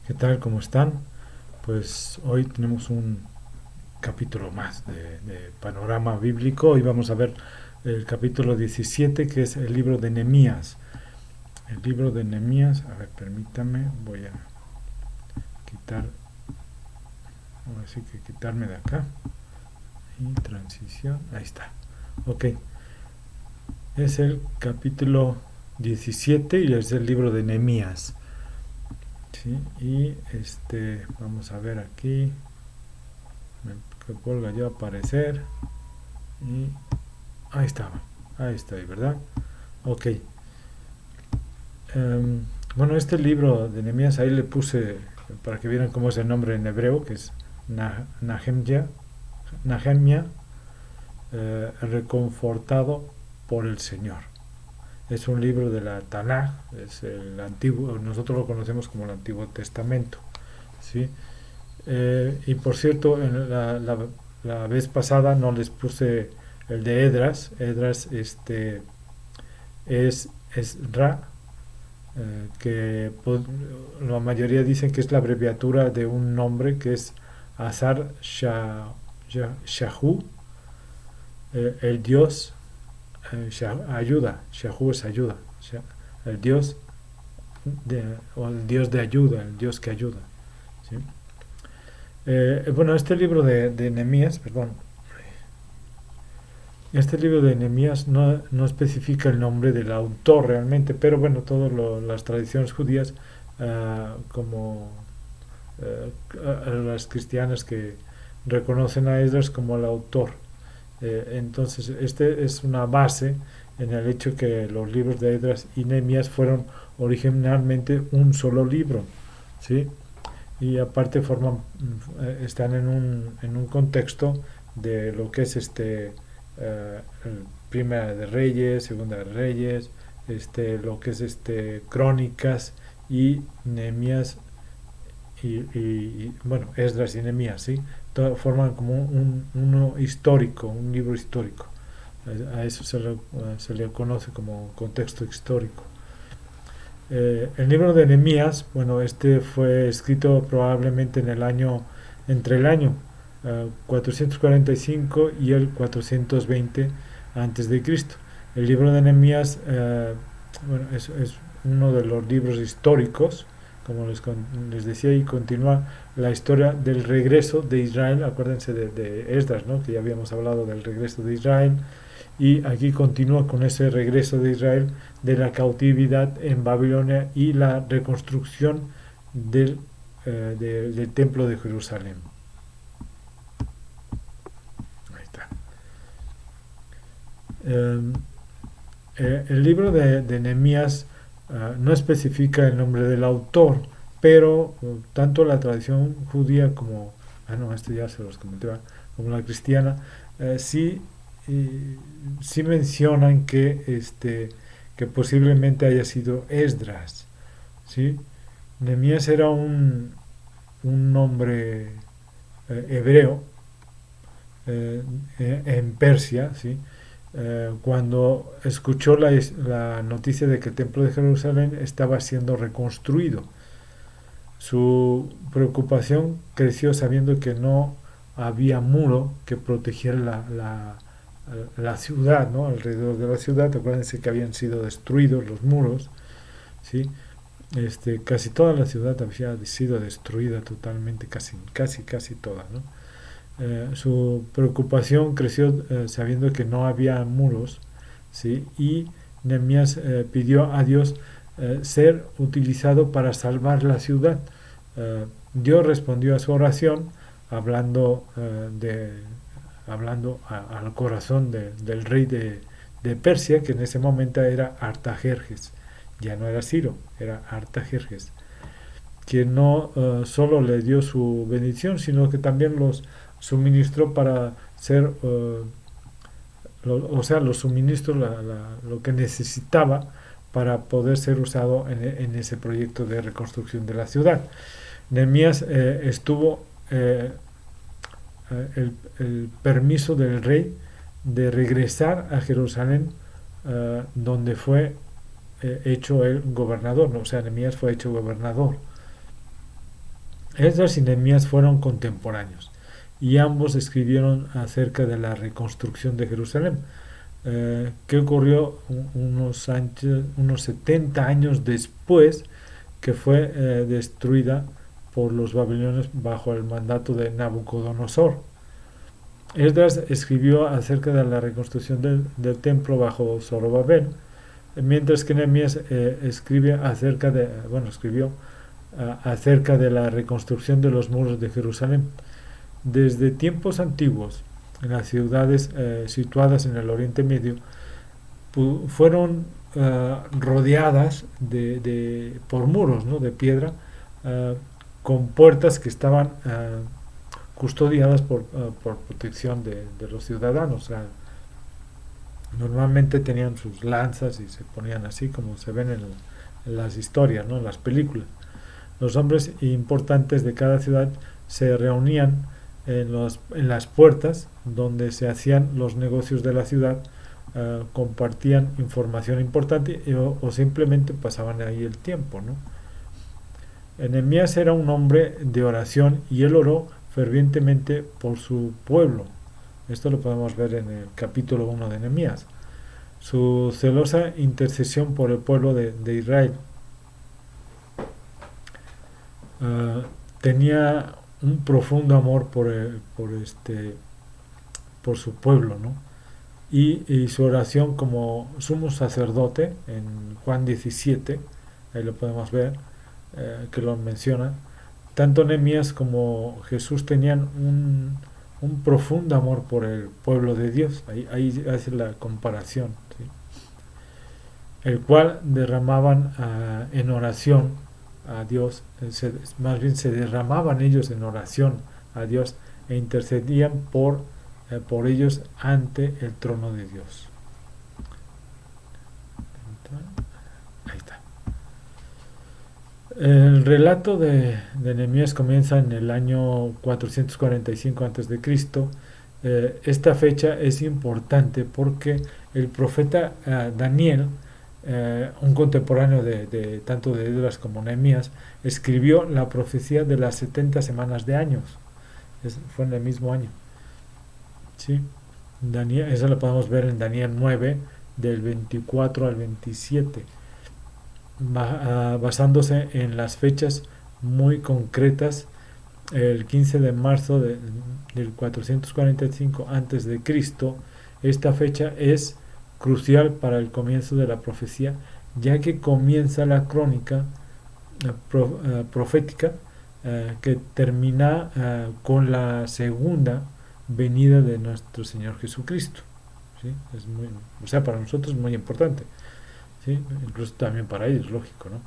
¿Qué tal? ¿Cómo están? Pues hoy tenemos un capítulo más de Panorama Bíblico. Hoy vamos a ver el capítulo 17, que es el libro de Nehemías. El libro de Nehemías, a ver, permítame, voy a quitar, ahora sí que quitarme de acá. Y transición, ahí está. Ok, es el capítulo 17 y es el libro de Nehemías. ¿Sí? Y vamos a ver aquí, que vuelva yo a aparecer. Y ahí estaba, ahí está, ¿verdad? Ok. Bueno, este libro de Nehemías, ahí le puse, para que vieran cómo es el nombre en hebreo, que es Nahemia, Nahemia, reconfortado por el Señor. Es un libro de la Tanaj, es el antiguo, nosotros lo conocemos como el Antiguo Testamento, ¿sí? Y por cierto, en la vez pasada no les puse el de Edras. Edras es Ra, que la mayoría dicen que es la abreviatura de un nombre que es Azar Shahu, el dios ayuda. Shahu es ayuda, el dios o el dios de ayuda, el dios que ayuda, ¿sí? Bueno, este libro de Nehemías, perdón, este libro de Nehemías no especifica el nombre del autor realmente, pero bueno, todas las tradiciones judías, como las cristianas, que reconocen a Esdras como el autor. Entonces, este es una base en el hecho que los libros de Esdras y Nehemías fueron originalmente un solo libro, ¿sí? Y aparte están en un contexto de lo que es Primera de Reyes, Segunda de Reyes, lo que es Crónicas y Nehemías bueno, Esdras y Nehemías, ¿sí? Forman como uno histórico, un libro histórico. A eso se le conoce como contexto histórico. El libro de Nehemías, bueno, este fue escrito probablemente entre el año 445 y el 420 antes de Cristo. El libro de Nehemías, bueno, es uno de los libros históricos, como les decía, y continúa la historia del regreso de Israel. Acuérdense de Esdras, ¿no? Que ya habíamos hablado del regreso de Israel, y aquí continúa con ese regreso de Israel de la cautividad en Babilonia y la reconstrucción del templo de Jerusalén. Ahí está. Eh, el libro de Nehemías no especifica el nombre del autor, pero tanto la tradición judía como, no, esto ya se los comenté, como la cristiana, sí, sí mencionan que posiblemente haya sido Esdras, ¿sí? Nehemías era un nombre hebreo, en Persia, ¿sí? Cuando escuchó la noticia de que el templo de Jerusalén estaba siendo reconstruido. Su preocupación creció sabiendo que no había muro que protegiera la ciudad, ¿no? Alrededor de la ciudad. Acuérdense que habían sido destruidos los muros, ¿sí? Casi toda la ciudad había sido destruida totalmente, casi toda, ¿no? Su preocupación creció sabiendo que no había muros, ¿sí? Y Nehemías pidió a Dios ser utilizado para salvar la ciudad. Dios respondió a su oración hablando, hablando al corazón del rey de Persia, que en ese momento era Artajerjes. Ya no era Ciro, era Artajerjes, que no solo le dio su bendición, sino que también los suministró para ser, o sea, los suministros, lo que necesitaba para poder ser usado en ese proyecto de reconstrucción de la ciudad. Nehemías estuvo el permiso del rey de regresar a Jerusalén, donde fue hecho el gobernador, ¿no? O sea, Nehemías fue hecho gobernador. Esdras y Nehemías fueron contemporáneos y ambos escribieron acerca de la reconstrucción de Jerusalén, que ocurrió unos 70 años después que fue destruida por los babilonios bajo el mandato de Nabucodonosor. Esdras escribió acerca de la reconstrucción del templo bajo Zorobabel, mientras que Nehemías escribió acerca de la reconstrucción de los muros de Jerusalén. Desde tiempos antiguos, en las ciudades situadas en el Oriente Medio, fueron rodeadas por muros, ¿no?, de piedra, con puertas que estaban custodiadas por protección de los ciudadanos. O sea, normalmente tenían sus lanzas y se ponían así como se ven en las historias, ¿no?, en las películas. Los hombres importantes de cada ciudad se reunían en las puertas donde se hacían los negocios de la ciudad, compartían información importante o simplemente pasaban ahí el tiempo, ¿no? Nehemías era un hombre de oración y él oró fervientemente por su pueblo. Esto lo podemos ver en el capítulo 1 de Nehemías. Su celosa intercesión por el pueblo de Israel tenía un profundo amor por su pueblo, ¿no? Y su oración como sumo sacerdote en Juan 17, ahí lo podemos ver, que lo menciona. Tanto Nehemías como Jesús tenían un profundo amor por el pueblo de Dios. Ahí hace la comparación, ¿sí? El cual derramaban en oración a Dios, más bien se derramaban ellos en oración a Dios e intercedían por ellos ante el trono de Dios. Ahí está. El relato de Nehemías comienza en el año 445 a.C. Esta fecha es importante porque el profeta Daniel, un contemporáneo tanto de Esdras como Nehemías, escribió la profecía de las 70 semanas de años. Fue en el mismo año. ¿Sí? Eso lo podemos ver en Daniel 9, del 24 al 27, basándose en las fechas muy concretas. El 15 de marzo del 445 a.C., esta fecha es crucial para el comienzo de la profecía, ya que comienza la crónica profética que termina con la segunda venida de nuestro Señor Jesucristo. ¿Sí? Para nosotros es muy importante, ¿sí? Incluso también para ellos, lógico, ¿no?,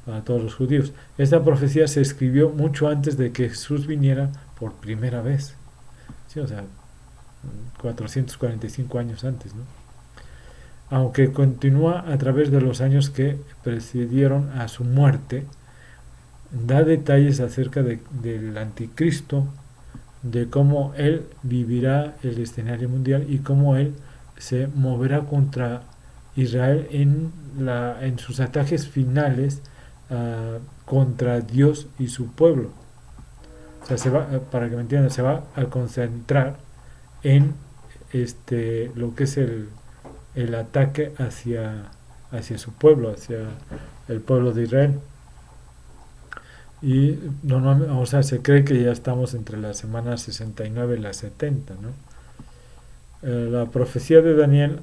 para todos los judíos. Esta profecía se escribió mucho antes de que Jesús viniera por primera vez, ¿sí? 445 años antes, ¿no? Aunque continúa a través de los años que precedieron a su muerte, da detalles acerca del anticristo, de cómo él vivirá el escenario mundial y cómo él se moverá contra Israel en sus ataques finales contra Dios y su pueblo. O sea, para que me entiendan, se va a concentrar en lo que es el ataque hacia su pueblo, hacia el pueblo de Israel. Y normalmente, se cree que ya estamos entre las semanas 69 y las 70, ¿no? La profecía de Daniel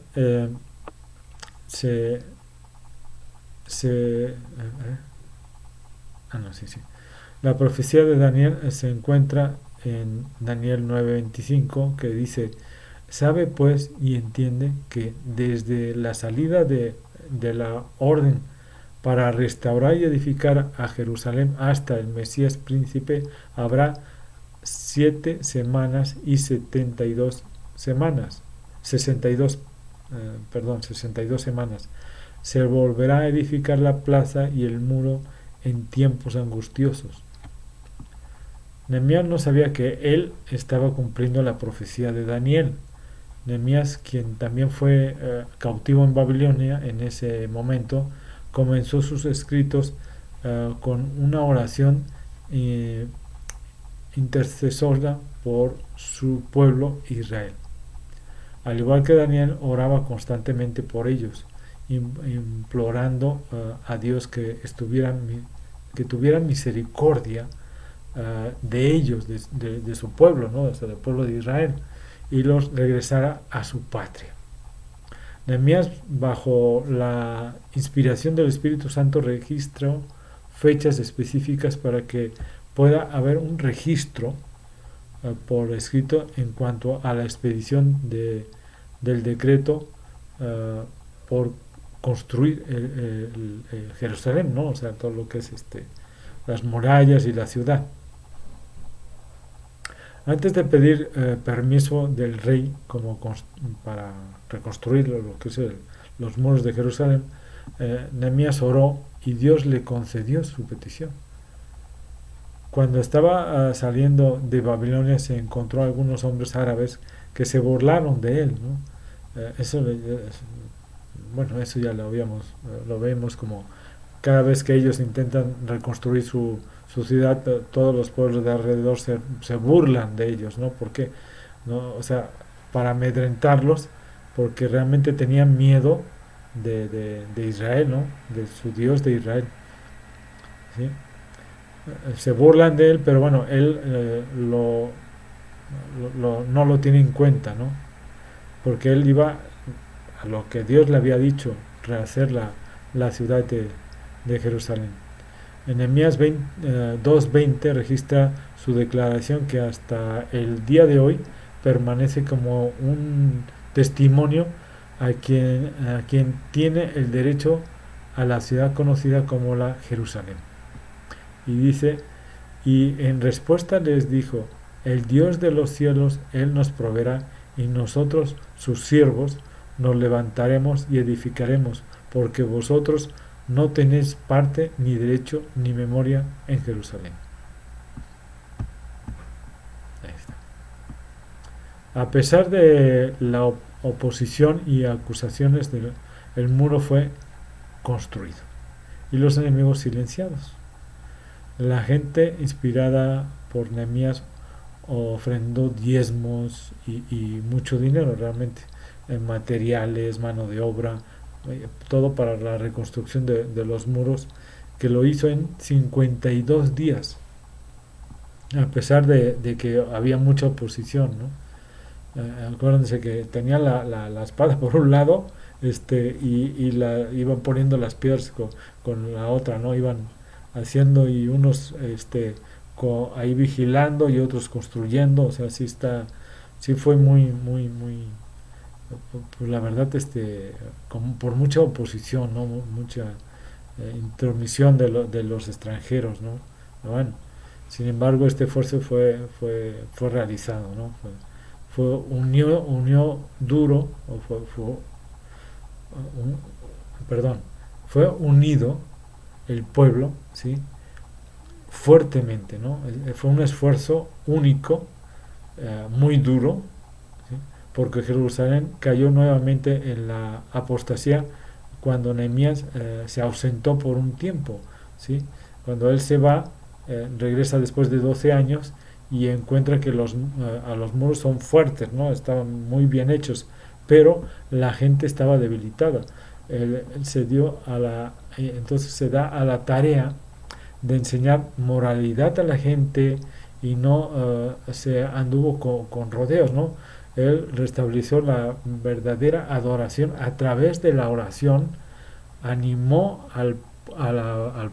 La profecía de Daniel se encuentra en Daniel 9:25, que dice: sabe pues y entiende que desde la salida de la orden para restaurar y edificar a Jerusalén hasta el Mesías príncipe habrá 7 semanas y 62 semanas. 62 semanas. Se volverá a edificar la plaza y el muro en tiempos angustiosos. Nehemías no sabía que él estaba cumpliendo la profecía de Daniel. Nehemías, quien también fue cautivo en Babilonia en ese momento, comenzó sus escritos con una oración intercesora por su pueblo Israel. Al igual que Daniel, oraba constantemente por ellos, implorando a Dios que tuvieran misericordia de ellos, de su pueblo, ¿no? O sea, del pueblo de Israel, y los regresara a su patria. Nehemías, bajo la inspiración del Espíritu Santo, registró fechas específicas para que pueda haber un registro por escrito en cuanto a la expedición del decreto por construir Jerusalén, ¿no? O sea, todo lo que es las murallas y la ciudad. Antes de pedir permiso del rey para reconstruir lo que es los muros de Jerusalén, Nehemías oró y Dios le concedió su petición. Cuando estaba saliendo de Babilonia, se encontró a algunos hombres árabes que se burlaron de él, ¿no? Eso ya lo vemos como cada vez que ellos intentan reconstruir su ciudad, todos los pueblos de alrededor se burlan de ellos, ¿no? ¿Por qué? ¿No? O sea, para amedrentarlos, porque realmente tenían miedo de Israel, ¿no? De su Dios de Israel, ¿sí? Se burlan de él, pero bueno, él no lo tiene en cuenta, ¿no? Porque él iba a lo que Dios le había dicho, rehacer la ciudad de Jerusalén. En Nehemías 2:20 registra su declaración que hasta el día de hoy permanece como un testimonio a quien tiene el derecho a la ciudad conocida como la Jerusalén. Y dice, y en respuesta les dijo, el Dios de los cielos, Él nos proveerá, y nosotros, sus siervos, nos levantaremos y edificaremos, porque vosotros no tenéis parte, ni derecho, ni memoria en Jerusalén. Ahí está. A pesar de la oposición y acusaciones, el muro fue construido y los enemigos silenciados. La gente, inspirada por Nehemías, ofrendó diezmos y mucho dinero realmente, en materiales, mano de obra, todo para la reconstrucción de los muros, que lo hizo en 52 días, a pesar de que había mucha oposición, ¿no? Acuérdense que tenía la espada por un lado, iban poniendo las piedras con la otra, ¿no? Iban haciendo, y unos ahí vigilando y otros construyendo. O sea, sí fue muy, pues la verdad, como por mucha oposición, ¿no? Mucha intromisión de los extranjeros, ¿no? Bueno, sin embargo, este esfuerzo fue realizado, ¿no? Unió duro, fue unido el pueblo, ¿sí? Fuertemente, ¿no? Fue un esfuerzo único, muy duro, ¿sí? Porque Jerusalén cayó nuevamente en la apostasía cuando Nehemías se ausentó por un tiempo, ¿sí? Cuando él se va, regresa después de 12 años y encuentra que los muros son fuertes, ¿no? Estaban muy bien hechos, pero la gente estaba debilitada. Él entonces se da a la tarea de enseñar moralidad a la gente y no se anduvo con rodeos, ¿no? Él restableció la verdadera adoración a través de la oración, animó al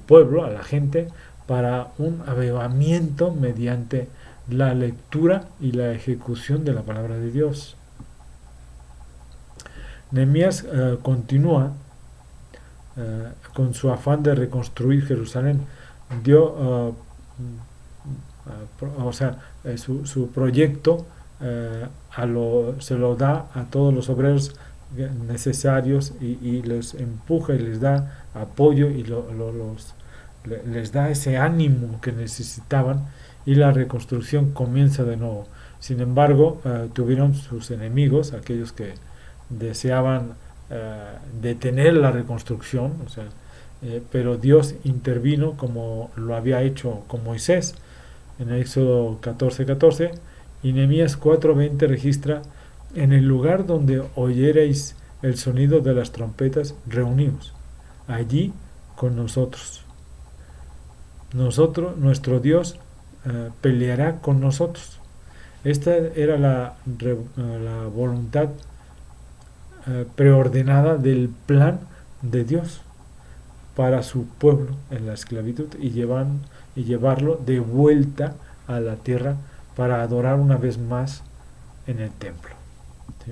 pueblo, a la gente, para un avivamiento mediante la lectura y la ejecución de la palabra de Dios. Nehemías continúa con su afán de reconstruir Jerusalén. Su proyecto se lo da a todos los obreros necesarios y les empuja y les da apoyo y les da ese ánimo que necesitaban, y la reconstrucción comienza de nuevo. Sin embargo, tuvieron sus enemigos, aquellos que deseaban detener la reconstrucción, o sea, pero Dios intervino como lo había hecho con Moisés. en Éxodo 14:14, y Nehemías 4:20 registra: en el lugar donde oyereis el sonido de las trompetas, reuníos allí con nosotros. Nuestro Dios peleará con nosotros. Esta era la voluntad preordenada del plan de Dios para su pueblo en la esclavitud y llevarlo de vuelta a la tierra para adorar una vez más en el templo. ¿Sí?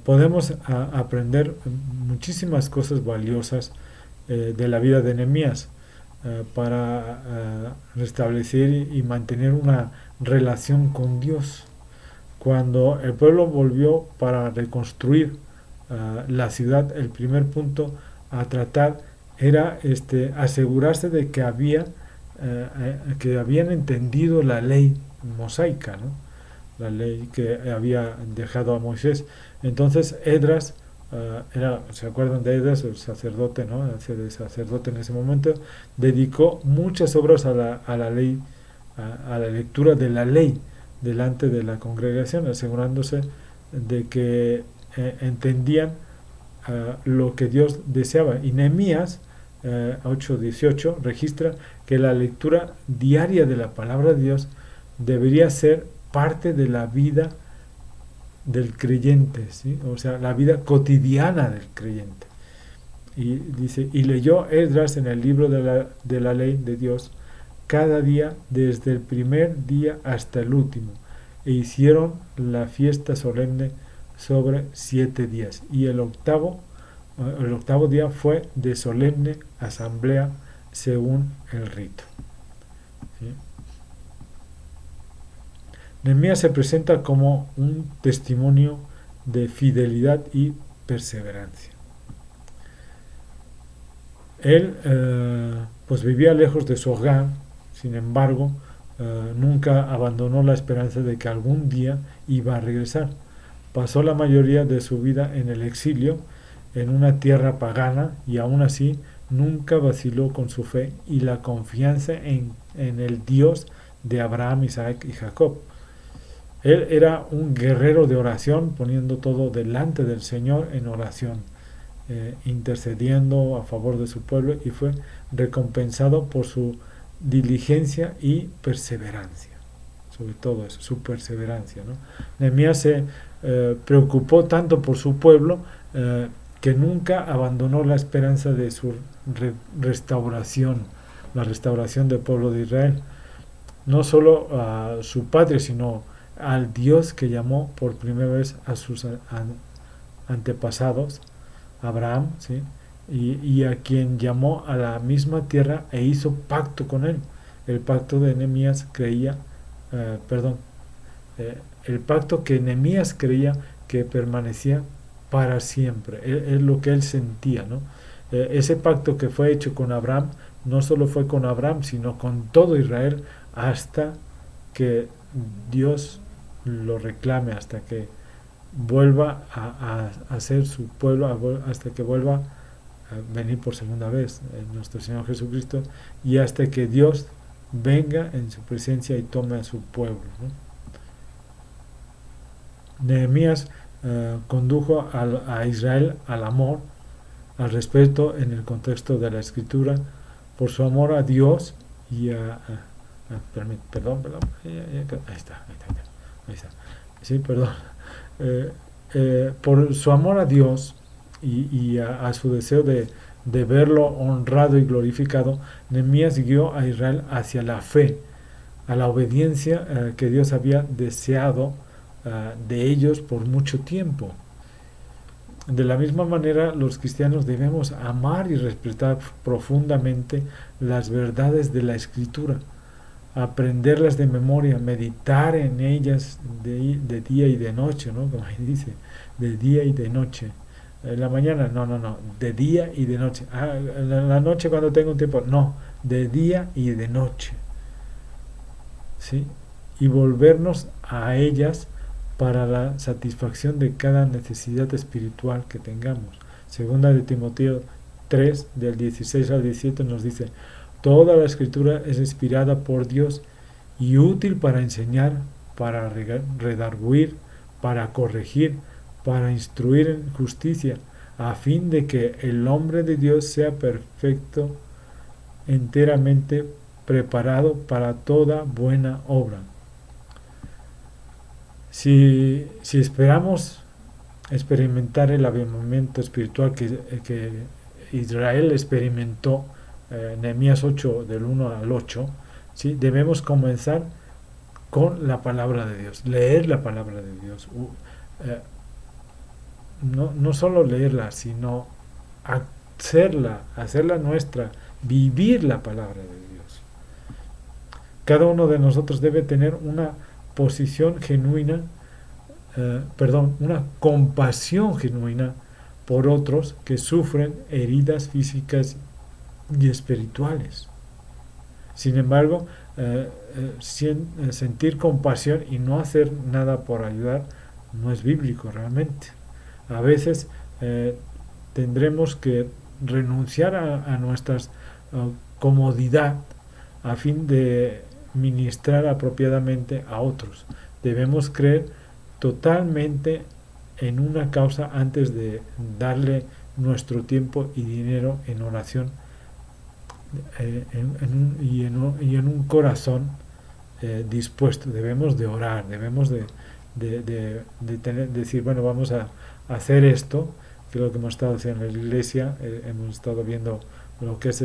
Podemos aprender muchísimas cosas valiosas de la vida de Nehemías para restablecer y mantener una relación con Dios. Cuando el pueblo volvió para reconstruir la ciudad, el primer punto a tratar era asegurarse de que habían entendido la ley mosaica, ¿no? La ley que había dejado a Moisés. Entonces Esdras ¿se acuerdan de Esdras, el sacerdote, ¿no? El sacerdote en ese momento dedicó muchas obras a la ley, a la lectura de la ley delante de la congregación, asegurándose de que entendían lo que Dios deseaba. Y Nehemías 8:18 registra que la lectura diaria de la palabra de Dios debería ser parte de la vida del creyente, ¿sí? O sea, la vida cotidiana del creyente. Y dice: y leyó Esdras en el libro de la ley de Dios cada día desde el primer día hasta el último, e hicieron la fiesta solemne sobre 7 días, y el octavo día fue de solemne asamblea según el rito. ¿Sí? Nehemías se presenta como un testimonio de fidelidad y perseverancia. Él pues vivía lejos de su hogar, sin embargo, nunca abandonó la esperanza de que algún día iba a regresar. Pasó la mayoría de su vida en el exilio, en una tierra pagana, y aún así nunca vaciló con su fe y la confianza en el Dios de Abraham, Isaac y Jacob. Él era un guerrero de oración, poniendo todo delante del Señor en oración, intercediendo a favor de su pueblo, y fue recompensado por su diligencia y perseverancia. Sobre todo eso, su perseverancia, ¿no? Nehemías se preocupó tanto por su pueblo que nunca abandonó la esperanza de su restauración, la restauración del pueblo de Israel. No solo a su patria, sino al Dios que llamó por primera vez a sus antepasados, Abraham, ¿sí? Y a quien llamó a la misma tierra e hizo pacto con él. El pacto de Nehemías el pacto que Nehemías creía que permanecía para siempre. Es lo que él sentía, ¿no? Ese pacto que fue hecho con Abraham no solo fue con Abraham, sino con todo Israel, hasta que Dios lo reclame, hasta que vuelva a ser su pueblo, hasta que vuelva a venir por segunda vez nuestro Señor Jesucristo, y hasta que Dios venga en su presencia y tome a su pueblo, ¿no? Nehemías condujo a Israel al amor, al respeto en el contexto de la Escritura, por su amor a Dios y perdón, ahí está. Sí, perdón. Por su amor a Dios y a su deseo de verlo honrado y glorificado, Nehemías guió a Israel hacia la fe, a la obediencia que Dios había deseado de ellos por mucho tiempo. De la misma manera, los cristianos debemos amar y respetar profundamente las verdades de la Escritura, aprenderlas de memoria, meditar en ellas de día y de noche, ¿no? Como ahí dice, de día y de noche. En la mañana, no, de día y de noche. En la noche cuando tengo un tiempo, no, de día y de noche. ¿Sí? Y volvernos a ellas para la satisfacción de cada necesidad espiritual que tengamos. Segunda de Timoteo 3, del 16 al 17 nos dice: Toda la Escritura es inspirada por Dios y útil para enseñar, para redarguir, para corregir, para instruir en justicia, a fin de que el hombre de Dios sea perfecto, enteramente preparado para toda buena obra. Si esperamos experimentar el avivamiento espiritual que Israel experimentó, Nehemías 8, del 1 al 8, ¿sí? Debemos comenzar con la palabra de Dios, leer la palabra de Dios. No solo leerla, sino hacerla nuestra, vivir la palabra de Dios. Cada uno de nosotros debe tener una posición genuina, una compasión genuina por otros que sufren heridas físicas y espirituales. Sin embargo, sentir compasión y no hacer nada por ayudar no es bíblico realmente. A veces tendremos que renunciar a nuestra comodidad a fin de ministrar apropiadamente a otros. Debemos creer totalmente en una causa antes de darle nuestro tiempo y dinero en oración y en un corazón dispuesto. Debemos de orar, debemos de decir, bueno, vamos a hacer esto, que es lo que hemos estado haciendo en la iglesia. Hemos estado viendo lo que es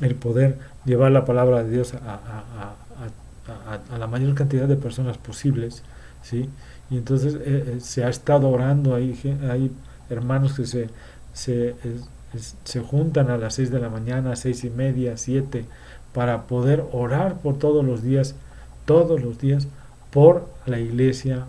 el poder llevar la palabra de Dios a la mayor cantidad de personas posibles, ¿sí? Y entonces se ha estado orando, hay hermanos que se juntan a las 6 de la mañana, 6:30, 7, para poder orar por todos los días, por la iglesia,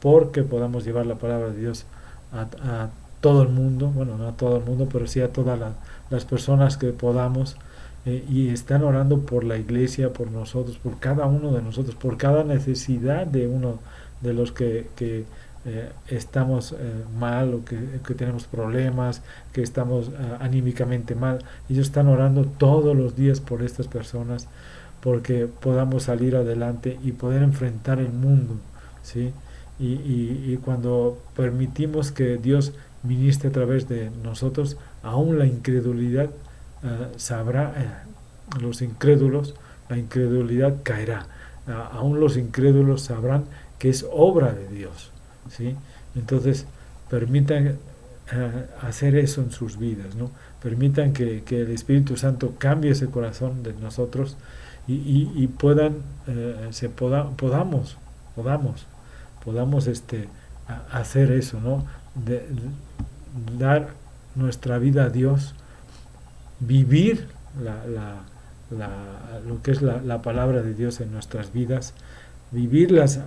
porque podamos llevar la palabra de Dios a todo el mundo, bueno, no a todo el mundo, pero sí a todas las personas que podamos, y están orando por la iglesia, por nosotros, por cada uno de nosotros, por cada necesidad de uno de los que estamos mal, o que tenemos problemas, que estamos anímicamente mal. Ellos están orando todos los días por estas personas, porque podamos salir adelante y poder enfrentar el mundo, ¿sí? Y cuando permitimos que Dios ministre a través de nosotros, aún la incredulidad sabrá, los incrédulos, la incredulidad caerá. Aún los incrédulos sabrán que es obra de Dios, ¿sí? Entonces, permitan hacer eso en sus vidas, ¿no? Permitan que el Espíritu Santo cambie ese corazón de nosotros y podamos hacer eso, ¿no? Dar nuestra vida a Dios, vivir lo que es la palabra de Dios en nuestras vidas, vivirlas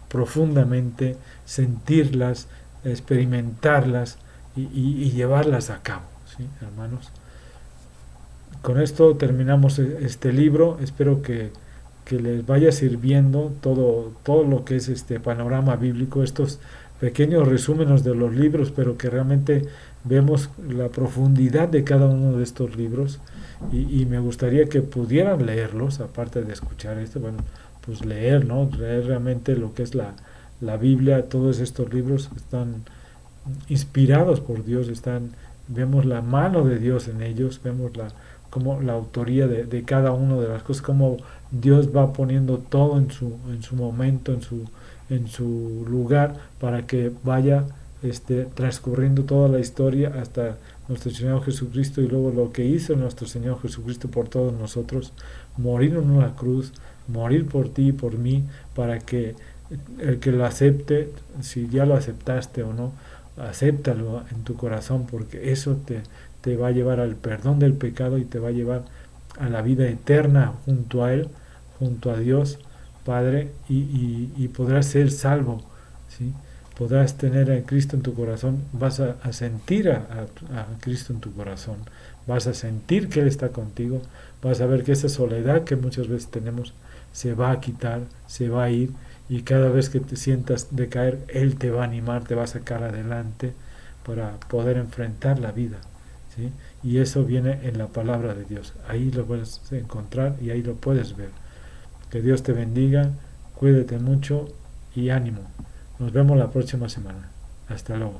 profundamente, sentirlas, experimentarlas y llevarlas a cabo, ¿sí, hermanos? Con esto terminamos este libro. Espero que les vaya sirviendo todo lo que es este panorama bíblico, estos pequeños resúmenes de los libros, pero que realmente vemos la profundidad de cada uno de estos libros, y me gustaría que pudieran leerlos, aparte de escuchar esto, bueno, pues leer, ¿no? Leer realmente lo que es la Biblia. Todos estos libros están inspirados por Dios, vemos la mano de Dios en ellos, vemos como la autoría de cada una de las cosas, como Dios va poniendo todo en su momento, en su lugar, para que vaya transcurriendo toda la historia hasta nuestro Señor Jesucristo, y luego lo que hizo nuestro Señor Jesucristo por todos nosotros, morir en una cruz, morir por ti y por mí, para que el que lo acepte, si ya lo aceptaste o no, acéptalo en tu corazón, porque eso te va a llevar al perdón del pecado y te va a llevar a la vida eterna junto a Él, junto a Dios Padre, y podrás ser salvo, ¿sí? Podrás tener a Cristo en tu corazón, vas a sentir a Cristo en tu corazón, vas a sentir que Él está contigo, vas a ver que esa soledad que muchas veces tenemos se va a quitar, se va a ir, y cada vez que te sientas decaer, Él te va a animar, te va a sacar adelante para poder enfrentar la vida, ¿sí? y eso viene en la palabra de Dios. Ahí lo puedes encontrar y ahí lo puedes ver. Que Dios te bendiga, cuídate mucho y ánimo. Nos vemos la próxima semana. Hasta luego.